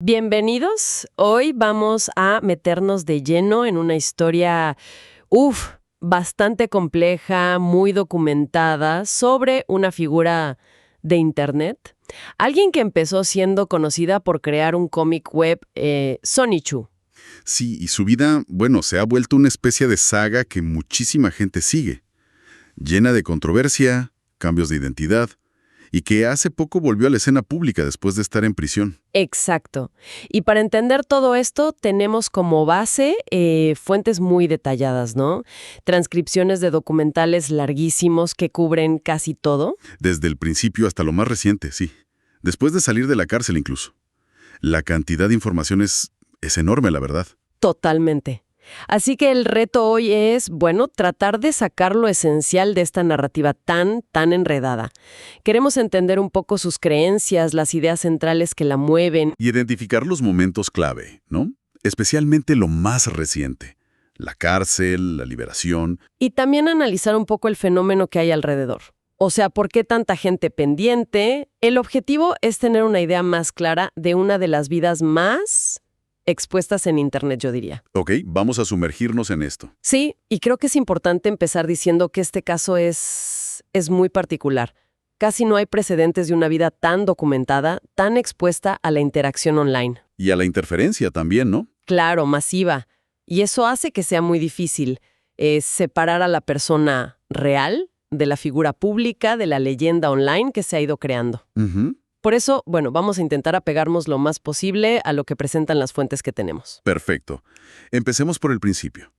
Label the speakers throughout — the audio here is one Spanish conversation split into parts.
Speaker 1: Bienvenidos. Hoy vamos a meternos de lleno en una historia, bastante compleja, muy documentada, sobre una figura de Internet. Alguien que empezó siendo conocida por crear un cómic web, Sonichu.
Speaker 2: Sí, y su vida, bueno, se ha vuelto una especie de saga que muchísima gente sigue, llena de controversia, cambios de identidad, y que hace poco volvió a la escena pública después de estar en prisión.
Speaker 1: Exacto. Y para entender todo esto, tenemos como base fuentes muy detalladas, ¿no? Transcripciones de documentales larguísimos que cubren casi todo.
Speaker 2: Desde el principio hasta lo más reciente, sí. Después de salir de la cárcel incluso. La cantidad de información es enorme, la verdad.
Speaker 1: Totalmente. Así que el reto hoy es, tratar de sacar lo esencial de esta narrativa tan enredada. Queremos entender un poco sus creencias, las ideas centrales que la mueven.
Speaker 2: Y identificar los momentos clave, ¿no? Especialmente lo más reciente. La cárcel, la liberación.
Speaker 1: Y también analizar un poco el fenómeno que hay alrededor. O sea, ¿por qué tanta gente pendiente? El objetivo es tener una idea más clara de una de las vidas más expuestas en Internet, yo diría.
Speaker 2: Ok, vamos a sumergirnos en esto.
Speaker 1: Sí, y creo que es importante empezar diciendo que este caso es muy particular. Casi no hay precedentes de una vida tan documentada, tan expuesta a la interacción online.
Speaker 2: Y a la interferencia también, ¿no?
Speaker 1: Claro, masiva. Y eso hace que sea muy difícil separar a la persona real de la figura pública, de la leyenda online que se ha ido creando.
Speaker 2: Ujú.
Speaker 1: Por eso, vamos a intentar apegarnos lo más posible a lo que presentan las fuentes que tenemos.
Speaker 2: Perfecto. Empecemos por el principio.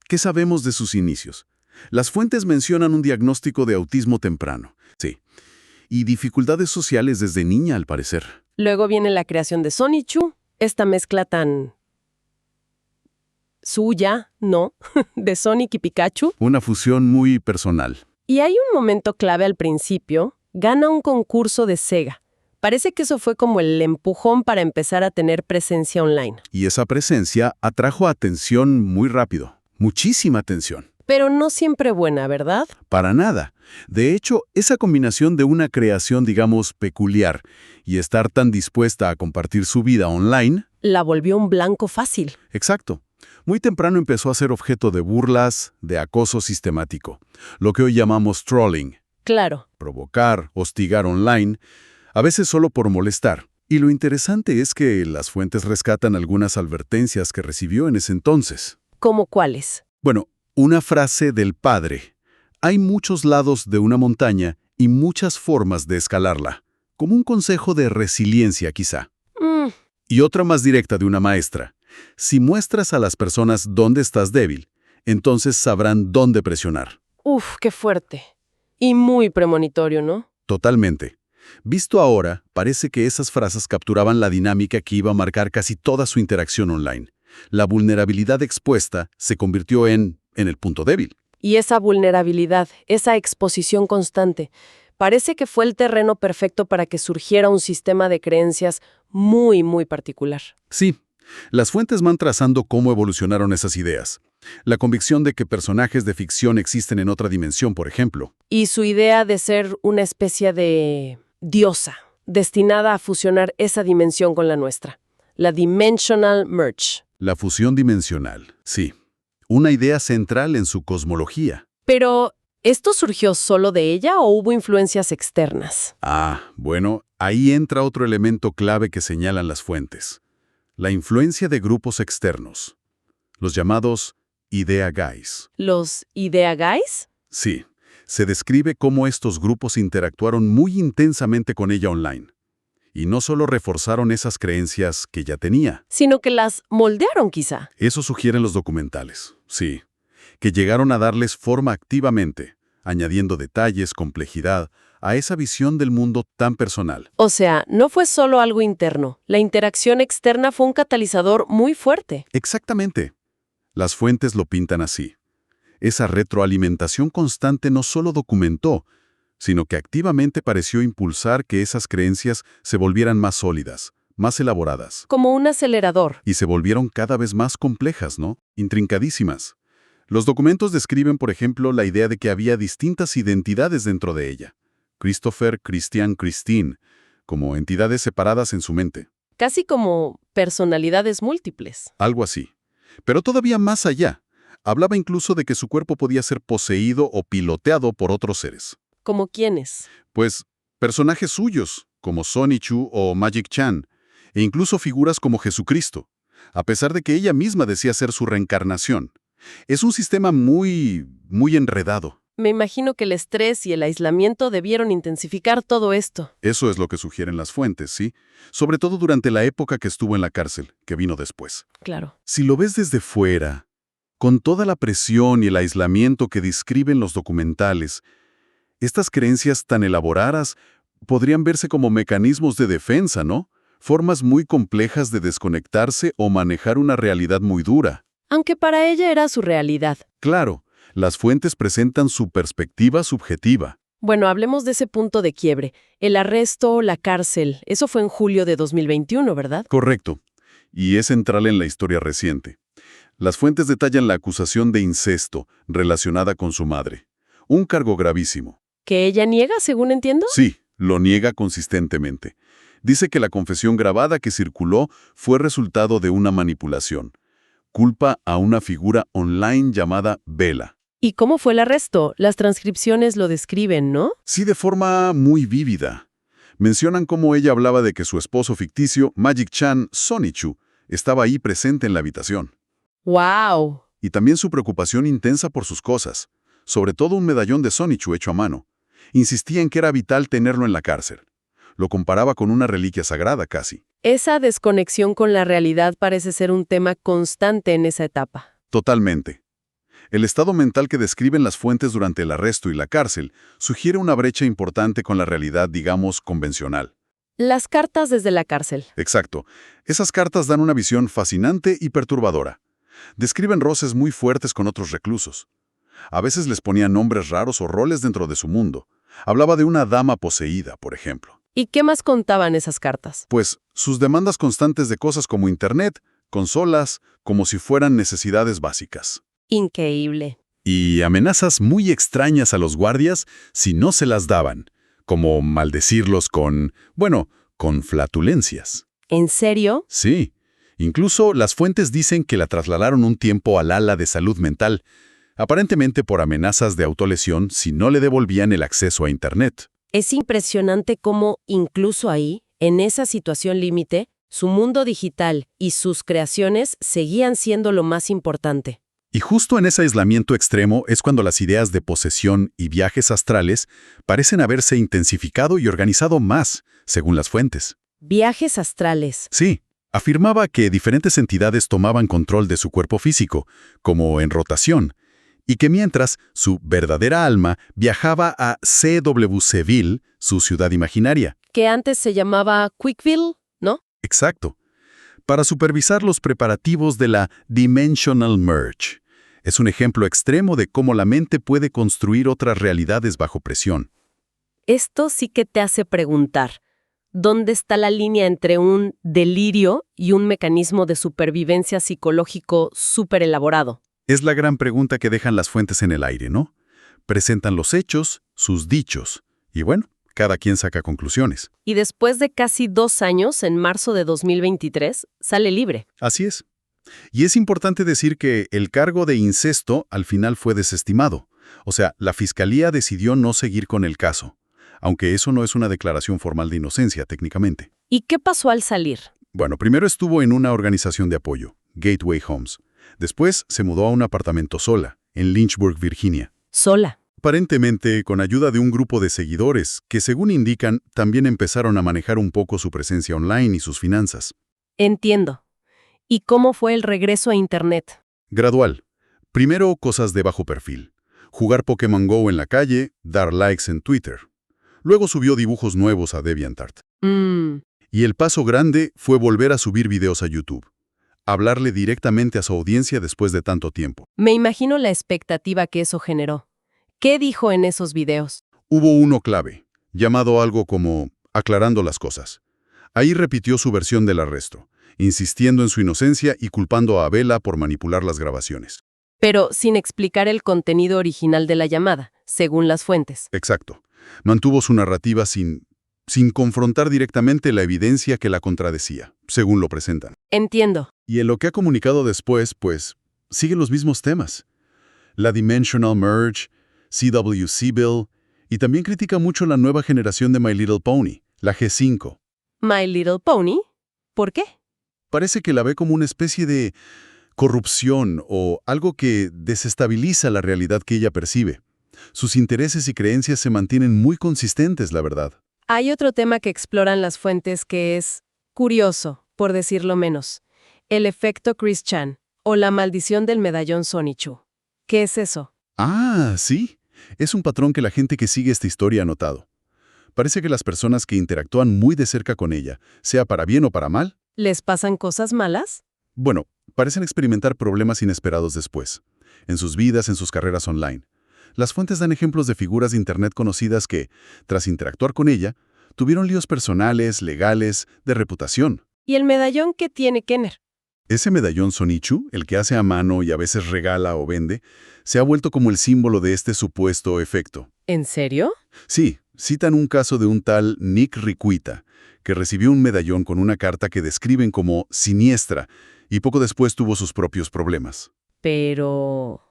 Speaker 2: ¿Qué sabemos de sus inicios? Las fuentes mencionan un diagnóstico de autismo temprano, sí, y dificultades sociales desde niña, al parecer.
Speaker 1: Luego viene la creación de Sonichu, esta mezcla tan suya, ¿no? De Sonic y Pikachu.
Speaker 2: Una fusión muy personal.
Speaker 1: Y hay un momento clave al principio, gana un concurso de Sega. Parece que eso fue como el empujón para empezar a tener presencia online.
Speaker 2: Y esa presencia atrajo atención muy rápido. Muchísima atención.
Speaker 1: Pero no siempre buena, ¿verdad?
Speaker 2: Para nada. De hecho, esa combinación de una creación, digamos, peculiar y estar tan dispuesta a compartir su vida online.
Speaker 1: La volvió un blanco fácil.
Speaker 2: Exacto. Muy temprano empezó a ser objeto de burlas, de acoso sistemático. Lo que hoy llamamos trolling.
Speaker 1: Claro.
Speaker 2: Provocar, hostigar online, a veces solo por molestar. Y lo interesante es que las fuentes rescatan algunas advertencias que recibió en ese entonces.
Speaker 1: ¿Cómo cuáles?
Speaker 2: Bueno, una frase del padre. Hay muchos lados de una montaña y muchas formas de escalarla. Como un consejo de resiliencia, quizá. Y otra más directa de una maestra. Si muestras a las personas dónde estás débil, entonces sabrán dónde presionar.
Speaker 1: Qué fuerte. Y muy premonitorio, ¿no?
Speaker 2: Totalmente. Visto ahora, parece que esas frases capturaban la dinámica que iba a marcar casi toda su interacción online. La vulnerabilidad expuesta se convirtió en el punto débil.
Speaker 1: Y esa vulnerabilidad, esa exposición constante, parece que fue el terreno perfecto para que surgiera un sistema de creencias muy particular.
Speaker 2: Sí, las fuentes van trazando cómo evolucionaron esas ideas. La convicción de que personajes de ficción existen en otra dimensión, por ejemplo.
Speaker 1: Y su idea de ser una especie de diosa, destinada a fusionar esa dimensión con la nuestra. La Dimensional Merge.
Speaker 2: La fusión dimensional, sí. Una idea central en su cosmología.
Speaker 1: Pero, ¿esto surgió solo de ella o hubo influencias externas?
Speaker 2: Bueno, ahí entra otro elemento clave que señalan las fuentes. La influencia de grupos externos. Los llamados Idea Guys.
Speaker 1: ¿Los Idea Guys?
Speaker 2: Sí. Se describe cómo estos grupos interactuaron muy intensamente con ella online. Y no solo reforzaron esas creencias que ya tenía.
Speaker 1: Sino que las moldearon quizá.
Speaker 2: Eso sugieren los documentales, sí. Que llegaron a darles forma activamente, añadiendo detalles, complejidad, a esa visión del mundo tan personal.
Speaker 1: O sea, no fue solo algo interno. La interacción externa fue un catalizador muy fuerte.
Speaker 2: Exactamente. Las fuentes lo pintan así. Esa retroalimentación constante no solo documentó, sino que activamente pareció impulsar que esas creencias se volvieran más sólidas, más elaboradas.
Speaker 1: Como un acelerador.
Speaker 2: Y se volvieron cada vez más complejas, ¿no? Intrincadísimas. Los documentos describen, por ejemplo, la idea de que había distintas identidades dentro de ella. Christopher, Christian, Christine, como entidades separadas en su mente.
Speaker 1: Casi como personalidades múltiples.
Speaker 2: Algo así. Pero todavía más allá. Hablaba incluso de que su cuerpo podía ser poseído o piloteado por otros seres.
Speaker 1: ¿Como quiénes?
Speaker 2: Pues, personajes suyos, como Sonichu o Magic Chan, e incluso figuras como Jesucristo, a pesar de que ella misma decía ser su reencarnación. Es un sistema muy enredado.
Speaker 1: Me imagino que el estrés y el aislamiento debieron intensificar todo esto.
Speaker 2: Eso es lo que sugieren las fuentes, ¿sí? Sobre todo durante la época que estuvo en la cárcel, que vino después.
Speaker 1: Claro.
Speaker 2: Si lo ves desde fuera, con toda la presión y el aislamiento que describen los documentales, estas creencias tan elaboradas podrían verse como mecanismos de defensa, ¿no? Formas muy complejas de desconectarse o manejar una realidad muy dura.
Speaker 1: Aunque para ella era su realidad.
Speaker 2: Claro, las fuentes presentan su perspectiva subjetiva.
Speaker 1: Bueno, hablemos de ese punto de quiebre. El arresto, la cárcel, eso fue en julio de 2021, ¿verdad?
Speaker 2: Correcto. Y es central en la historia reciente. Las fuentes detallan la acusación de incesto relacionada con su madre. Un cargo gravísimo.
Speaker 1: ¿Que ella niega, según entiendo?
Speaker 2: Sí, lo niega consistentemente. Dice que la confesión grabada que circuló fue resultado de una manipulación. Culpa a una figura online llamada Vela.
Speaker 1: ¿Y cómo fue el arresto? Las transcripciones lo describen, ¿no?
Speaker 2: Sí, de forma muy vívida. Mencionan cómo ella hablaba de que su esposo ficticio, Magic Chan Sonichu, estaba ahí presente en la habitación.
Speaker 1: ¡Wow!
Speaker 2: Y también su preocupación intensa por sus cosas, sobre todo un medallón de Sonichu hecho a mano. Insistía en que era vital tenerlo en la cárcel. Lo comparaba con una reliquia sagrada casi.
Speaker 1: Esa desconexión con la realidad parece ser un tema constante en esa etapa.
Speaker 2: Totalmente. El estado mental que describen las fuentes durante el arresto y la cárcel sugiere una brecha importante con la realidad, digamos, convencional.
Speaker 1: Las cartas desde la cárcel.
Speaker 2: Exacto. Esas cartas dan una visión fascinante y perturbadora. Describen roces muy fuertes con otros reclusos. A veces les ponían nombres raros o roles dentro de su mundo. Hablaba de una dama poseída, por ejemplo.
Speaker 1: ¿Y qué más contaban esas cartas?
Speaker 2: Pues sus demandas constantes de cosas como internet, consolas, como si fueran necesidades básicas.
Speaker 1: Increíble.
Speaker 2: Y amenazas muy extrañas a los guardias si no se las daban, como maldecirlos con flatulencias.
Speaker 1: ¿En serio?
Speaker 2: Sí. Incluso las fuentes dicen que la trasladaron un tiempo al ala de salud mental, aparentemente por amenazas de autolesión si no le devolvían el acceso a internet.
Speaker 1: Es impresionante cómo, incluso ahí, en esa situación límite, su mundo digital y sus creaciones seguían siendo lo más importante.
Speaker 2: Y justo en ese aislamiento extremo es cuando las ideas de posesión y viajes astrales parecen haberse intensificado y organizado más, según las fuentes.
Speaker 1: Viajes astrales.
Speaker 2: Sí, afirmaba que diferentes entidades tomaban control de su cuerpo físico, como en rotación, y que mientras su verdadera alma viajaba a CWCville, su ciudad imaginaria.
Speaker 1: Que antes se llamaba Quickville, ¿no?
Speaker 2: Exacto. Para supervisar los preparativos de la Dimensional Merge. Es un ejemplo extremo de cómo la mente puede construir otras realidades bajo presión.
Speaker 1: Esto sí que te hace preguntar, ¿dónde está la línea entre un delirio y un mecanismo de supervivencia psicológico súper elaborado?
Speaker 2: Es la gran pregunta que dejan las fuentes en el aire, ¿no? Presentan los hechos, sus dichos, y bueno, cada quien saca conclusiones.
Speaker 1: Y después de casi 2 años, en marzo de 2023, sale libre.
Speaker 2: Así es. Y es importante decir que el cargo de incesto al final fue desestimado. O sea, la fiscalía decidió no seguir con el caso, aunque eso no es una declaración formal de inocencia técnicamente.
Speaker 1: ¿Y qué pasó al salir?
Speaker 2: Bueno, primero estuvo en una organización de apoyo, Gateway Homes. Después se mudó a un apartamento sola, en Lynchburg, Virginia.
Speaker 1: Sola.
Speaker 2: Aparentemente con ayuda de un grupo de seguidores que, según indican, también empezaron a manejar un poco su presencia online y sus finanzas.
Speaker 1: Entiendo. ¿Y cómo fue el regreso a Internet?
Speaker 2: Gradual. Primero cosas de bajo perfil. Jugar Pokémon Go en la calle, dar likes en Twitter. Luego subió dibujos nuevos a DeviantArt. Y el paso grande fue volver a subir videos a YouTube. Hablarle directamente a su audiencia después de tanto tiempo.
Speaker 1: Me imagino la expectativa que eso generó. ¿Qué dijo en esos videos?
Speaker 2: Hubo uno clave, llamado algo como aclarando las cosas. Ahí repitió su versión del arresto, insistiendo en su inocencia y culpando a Vela por manipular las grabaciones.
Speaker 1: Pero sin explicar el contenido original de la llamada, según las fuentes.
Speaker 2: Exacto. Mantuvo su narrativa sin sin confrontar directamente la evidencia que la contradecía, según lo presentan.
Speaker 1: Entiendo.
Speaker 2: Y en lo que ha comunicado después, pues, sigue los mismos temas. La Dimensional Merge, CW Bill, y también critica mucho la nueva generación de My Little Pony, la G5.
Speaker 1: My Little Pony. ¿Por qué?
Speaker 2: Parece que la ve como una especie de corrupción o algo que desestabiliza la realidad que ella percibe. Sus intereses y creencias se mantienen muy consistentes, la verdad.
Speaker 1: Hay otro tema que exploran las fuentes que es curioso, por decirlo menos. El efecto Chris Chan, o la maldición del medallón Sonichu. ¿Qué es eso?
Speaker 2: Ah, sí. Es un patrón que la gente que sigue esta historia ha notado. Parece que las personas que interactúan muy de cerca con ella, sea para bien o para mal,
Speaker 1: ¿Les pasan cosas malas?
Speaker 2: bueno, parecen experimentar problemas inesperados después, en sus vidas, en sus carreras online. Las fuentes dan ejemplos de figuras de Internet conocidas que, tras interactuar con ella, tuvieron líos personales, legales, de reputación.
Speaker 1: ¿Y el medallón qué tiene Kenner?
Speaker 2: Ese medallón Sonichu, el que hace a mano y a veces regala o vende, se ha vuelto como el símbolo de este supuesto efecto.
Speaker 1: ¿En serio?
Speaker 2: Sí, citan un caso de un tal Nick Riquita, que recibió un medallón con una carta que describen como siniestra, y poco después tuvo sus propios problemas.
Speaker 1: Pero...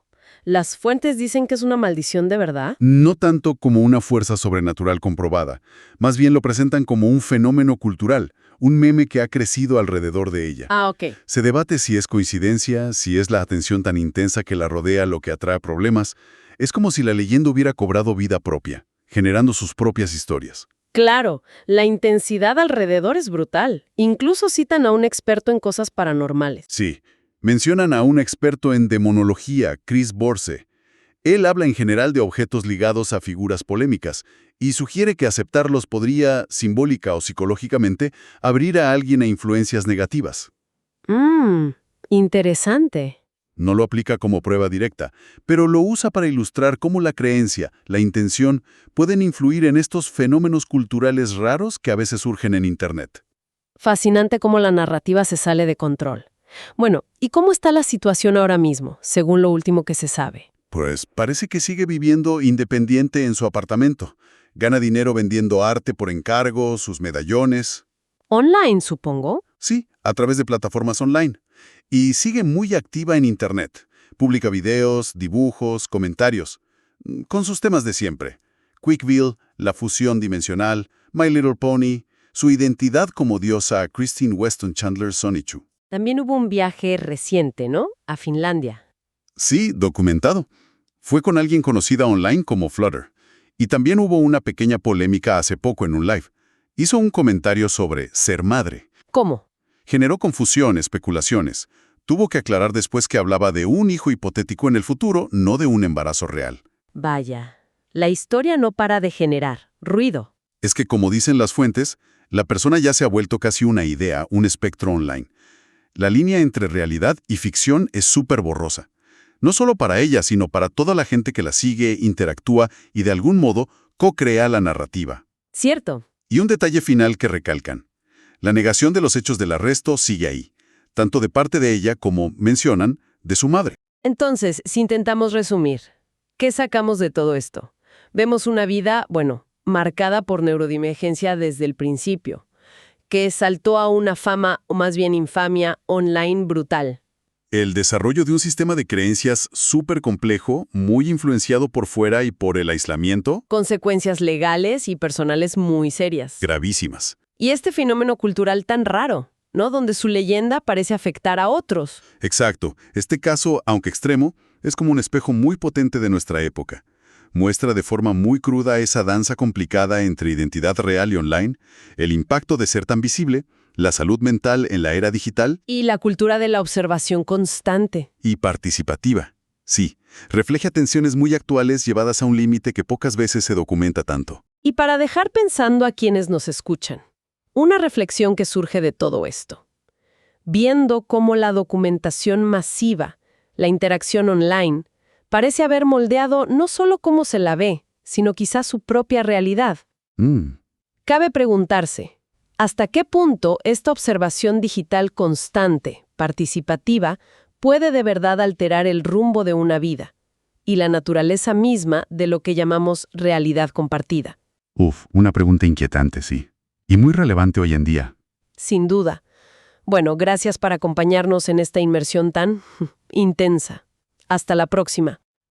Speaker 1: ¿las fuentes dicen que es una maldición de verdad?
Speaker 2: No tanto como una fuerza sobrenatural comprobada, más bien lo presentan como un fenómeno cultural, un meme que ha crecido alrededor de ella.
Speaker 1: Ah, ok.
Speaker 2: Se debate si es coincidencia, si es la atención tan intensa que la rodea lo que atrae problemas. Es como si la leyenda hubiera cobrado vida propia, generando sus propias historias.
Speaker 1: Claro, la intensidad alrededor es brutal. Incluso citan a un experto en cosas paranormales.
Speaker 2: Sí, mencionan a un experto en demonología, Chris Borse. Él habla en general de objetos ligados a figuras polémicas y sugiere que aceptarlos podría, simbólica o psicológicamente, abrir a alguien a influencias negativas.
Speaker 1: Interesante.
Speaker 2: No lo aplica como prueba directa, pero lo usa para ilustrar cómo la creencia, la intención, pueden influir en estos fenómenos culturales raros que a veces surgen en Internet.
Speaker 1: Fascinante cómo la narrativa se sale de control. Bueno, ¿y cómo está la situación ahora mismo, según lo último que se sabe?
Speaker 2: Pues parece que sigue viviendo independiente en su apartamento. Gana dinero vendiendo arte por encargo, sus medallones.
Speaker 1: Online, supongo.
Speaker 2: Sí, a través de plataformas online. Y sigue muy activa en Internet. Publica videos, dibujos, comentarios. Con sus temas de siempre. Quickville, la fusión dimensional, My Little Pony, su identidad como diosa Christine Weston Chandler Sonichu.
Speaker 1: También hubo un viaje reciente, ¿no? A Finlandia.
Speaker 2: Sí, documentado. Fue con alguien conocida online como Flutter. Y también hubo una pequeña polémica hace poco en un live. Hizo un comentario sobre ser madre.
Speaker 1: ¿Cómo?
Speaker 2: Generó confusión, especulaciones. Tuvo que aclarar después que hablaba de un hijo hipotético en el futuro, no de un embarazo real.
Speaker 1: Vaya, la historia no para de generar ruido.
Speaker 2: Es que, como dicen las fuentes, la persona ya se ha vuelto casi una idea, un espectro online. La línea entre realidad y ficción es súper borrosa. No solo para ella, sino para toda la gente que la sigue, interactúa y de algún modo co-crea la narrativa.
Speaker 1: Cierto.
Speaker 2: Y un detalle final que recalcan. La negación de los hechos del arresto sigue ahí, tanto de parte de ella como, mencionan, de su madre.
Speaker 1: Entonces, si intentamos resumir, ¿qué sacamos de todo esto? Vemos una vida, marcada por neurodivergencia desde el principio, que saltó a una fama, o más bien infamia, online brutal.
Speaker 2: El desarrollo de un sistema de creencias súper complejo, muy influenciado por fuera y por el aislamiento,
Speaker 1: Consecuencias legales y personales muy serias.
Speaker 2: gravísimas.
Speaker 1: Y este fenómeno cultural tan raro, ¿no? Donde su leyenda parece afectar a otros.
Speaker 2: Exacto. Este caso, aunque extremo, es como un espejo muy potente de nuestra época. Muestra de forma muy cruda esa danza complicada entre identidad real y online, el impacto de ser tan visible, la salud mental en la era digital
Speaker 1: Y la cultura de la observación constante.
Speaker 2: y participativa. Sí, refleja tensiones muy actuales llevadas a un límite que pocas veces se documenta tanto.
Speaker 1: Y para dejar pensando a quienes nos escuchan, una reflexión que surge de todo esto. Viendo cómo la documentación masiva, la interacción online, parece haber moldeado no solo cómo se la ve, sino quizás su propia realidad. Cabe preguntarse, ¿hasta qué punto esta observación digital constante, participativa, puede de verdad alterar el rumbo de una vida y la naturaleza misma de lo que llamamos realidad compartida?
Speaker 2: Una pregunta inquietante, sí. Y muy relevante hoy en día.
Speaker 1: Sin duda. Bueno, gracias por acompañarnos en esta inmersión tan intensa. Hasta la próxima.